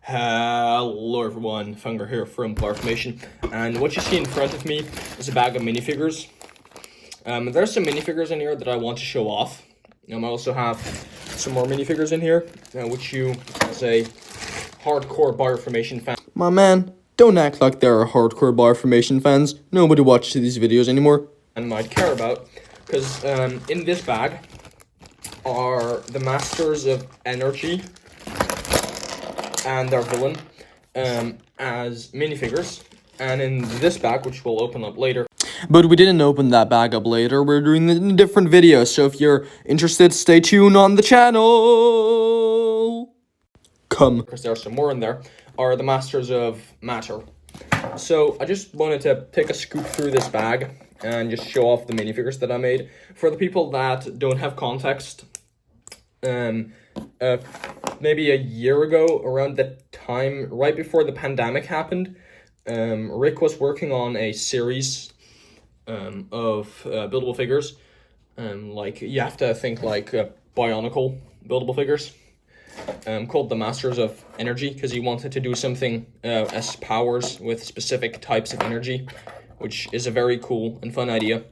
Hello everyone, Funger here from Barfmation, and what you see in front of me is a bag of minifigures. There's some minifigures in here that I want to show off. I also have some more minifigures in here, which you, as a hardcore Barfmation fan... My man, don't act like there are hardcore Barfmation fans. Nobody watches these videos anymore. ...and might care about, because in this bag are the Masters of Energy and their villain as minifigures, and in this bag, which we'll open up later. But we didn't open that bag up later. We're doing it in a different video, so if you're interested, stay tuned on the channel. Because there are some more in there, are the Masters of Matter. So I just wanted to take a scoop through this bag and just show off the minifigures that I made. For the people that don't have context, maybe a year ago, around the time right before the pandemic happened, Rick was working on a series of buildable figures. Like, you have to think like bionicle buildable figures, called the Masters of Energy, because he wanted to do something as powers with specific types of energy, which is a very cool and fun idea.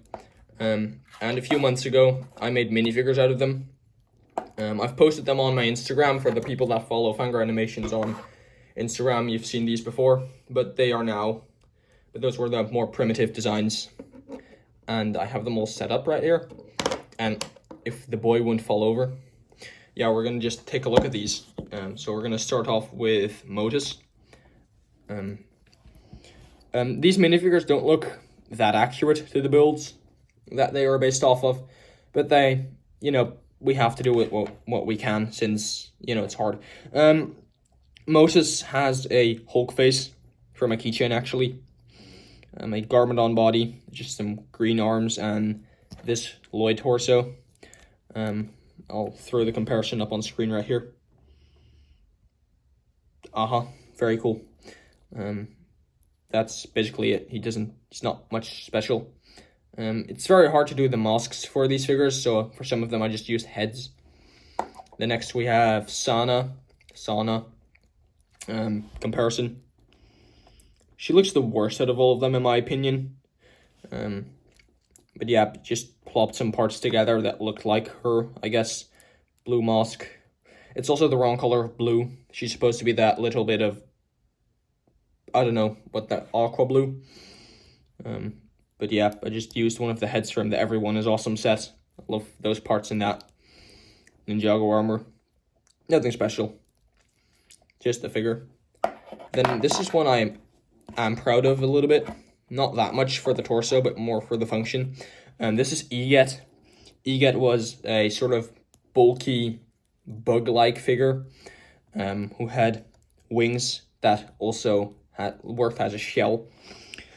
And a few months ago, I made minifigures out of them. I've posted them on my Instagram. For the people that follow Fanger Animations on Instagram, you've seen these before, but those were the more primitive designs. And I have them all set up right here. And if the boy wouldn't fall over, yeah, we're going to just take a look at these. So we're going to start off with Motus. These minifigures don't look that accurate to the builds that they are based off of, but they, we have to do with what we can, since, it's hard. Motus has a Hulk face from a keychain, actually. A Garmadon body, just some green arms, and this Lloyd torso. I'll throw the comparison up on screen right here. Very cool. That's basically it. He's not much special. It's very hard to do the masks for these figures, so for some of them I just used heads. The next we have Sauna. Comparison. She looks the worst out of all of them, in my opinion. But yeah, just plopped some parts together that looked like her, I guess. Blue mask. It's also the wrong color of blue. She's supposed to be that little bit of, I don't know, what that aqua blue. But yeah, I just used one of the heads from the Everyone is Awesome set. I love those parts in that. Ninjago armor. Nothing special. Just a figure. Then this is one I am proud of a little bit. Not that much for the torso, but more for the function. This is Eget. Eget was a sort of bulky, bug-like figure who had wings that also worked as a shell.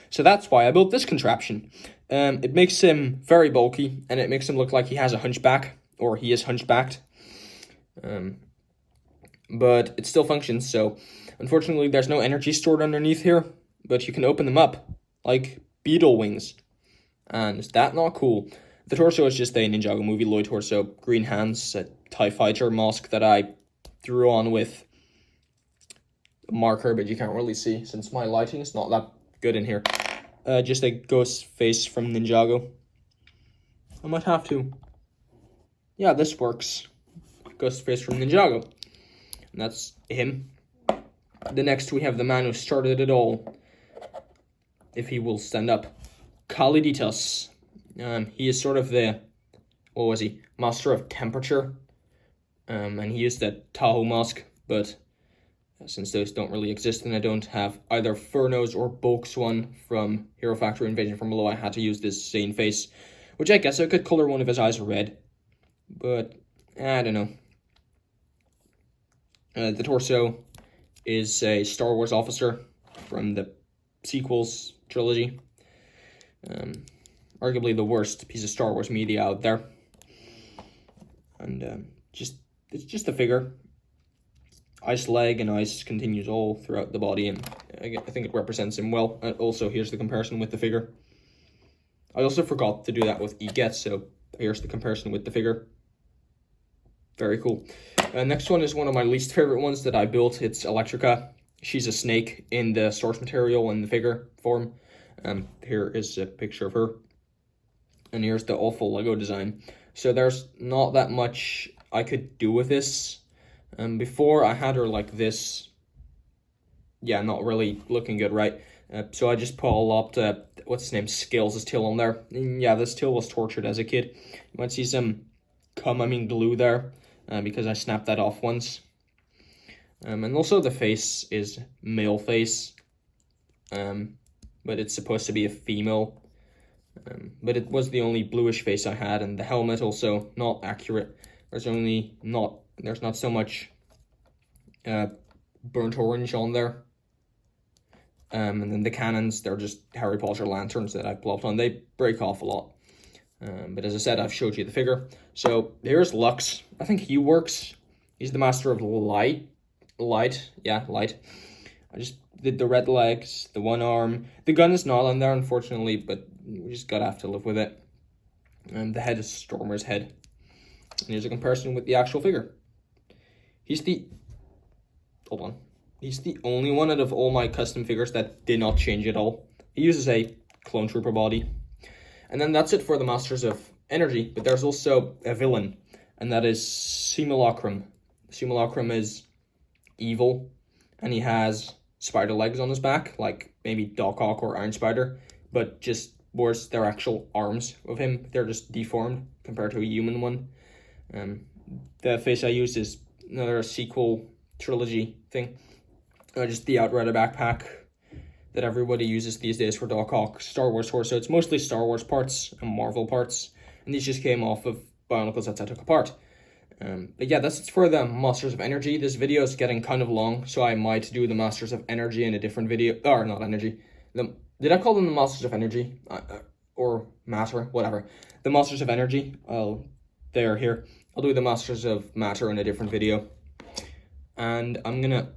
So that's why I built this contraption. It makes him very bulky, and it makes him look like he has a hunchback, or he is hunchbacked. But it still functions, so unfortunately there's no energy stored underneath here, but you can open them up like beetle wings. And is that not cool? The torso is just a Ninjago movie Lloyd torso, green hands, a TIE Fighter mask that I drew on with a marker, but you can't really see since my lighting is not that good in here. Just a ghost face from Ninjago. I might have to. Yeah, this works. Ghost face from Ninjago. And that's him. The next we have the man who started it all. If he will stand up. Cali. He is sort of the, what was he? Master of Temperature. And he used the Tahoe mask, but since those don't really exist and I don't have either Furnos or Bulk's one from Hero Factory Invasion from Below, I had to use this Zane face, which I guess I could color one of his eyes red, but I don't know. The torso is a Star Wars officer from the sequels trilogy. Arguably the worst piece of Star Wars media out there. And it's just a figure. Ice leg and ice continues all throughout the body, and I think it represents him well. And also, here's the comparison with the figure. I also forgot to do that with Eget, so here's the comparison with the figure. Very cool. Next one is one of my least favorite ones that I built. It's Electrica. She's a snake in the source material in the figure form. Here is a picture of her. And here's the awful Lego design. So there's not that much I could do with this. Before I had her like this. Yeah, not really looking good, right? So I just put a lot, what's his name, Scales' tail on there. And yeah, this tail was tortured as a kid. You might see some glue there, because I snapped that off once. And also the face is male face, but it's supposed to be a female. But it was the only bluish face I had, and the helmet also not accurate. There's not so much burnt orange on there. And then the cannons, they're just Harry Potter lanterns that I plopped on. They break off a lot. But as I said, I've showed you the figure. So here's Lux. I think he works. He's the master of light. Yeah, light. I just did the red legs, the one arm. The gun is not on there, unfortunately, but we just gotta have to live with it. And the head is Stormer's head. And here's a comparison with the actual figure. He's the only one out of all my custom figures that did not change at all. He uses a clone trooper body. And then that's it for the Masters of Energy, but there's also a villain, and that is Simulacrum. Simulacrum is evil, and he has spider legs on his back, like maybe Doc Ock or Iron Spider, but just worse, they're actual arms of him. They're just deformed compared to a human one. The face I used is another sequel trilogy thing. Just the Outrider backpack that everybody uses these days for Doc Ock. Star Wars horse, so it's mostly Star Wars parts and Marvel parts, and these just came off of Bionicle sets I took apart. But yeah, that's it for the Masters of Energy. This video is getting kind of long, so I might do the Masters of Energy in a different video. Or not Energy. Did I call them the Masters of Energy? Or Matter? Whatever. The Masters of Energy. They are here. I'll do the Masters of Matter in a different video. And I'm gonna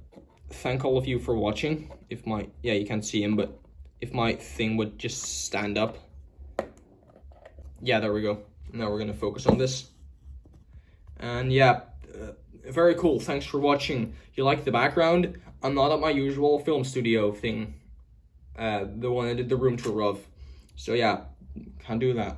thank all of you for watching. You can't see him, but if my thing would just stand up. Yeah, there we go. Now we're gonna focus on this. And yeah, very cool. Thanks for watching. You like the background? I'm not at my usual film studio thing. The one I did the room tour of. So yeah, can't do that.